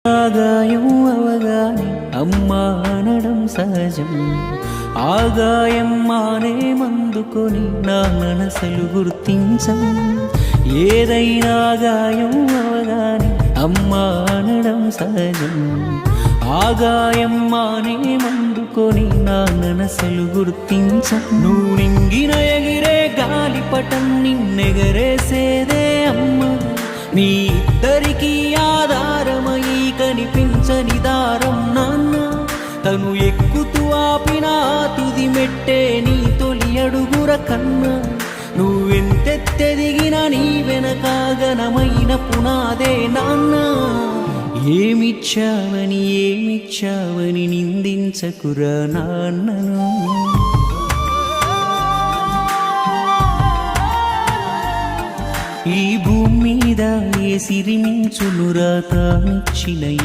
ఆగాయం అవగానే అమ్మా అనడం సహజం. ఆగాయం మానే మందుకొని నా మనసులు గుర్తించం. ఏదైనా గాయం అవగానే అమ్మా అనడం సహజం. ఆగాయం మానే మందుకొని నా మనసులు గుర్తించం. నువ్వు నింగిన ఎగిరే గాలిపటం నిన్నెగరేసేదే అమ్మ. నీ ఇద్దరికి ఆధారమై కనిపించని దారం నాన్న. తను ఎక్కుతూ ఆపిన తుది మెట్టే నీ తొలి అడుగుర కన్నా. నువ్వెంతెత్తెదిగిన నీ వెనక ఘనమైన పునాదే నాన్న. ఏమిచ్చావని నిందించకురా నాన్నను. ఈ భూమి మీద ఏ సిరిమించునురా తానిచ్చిన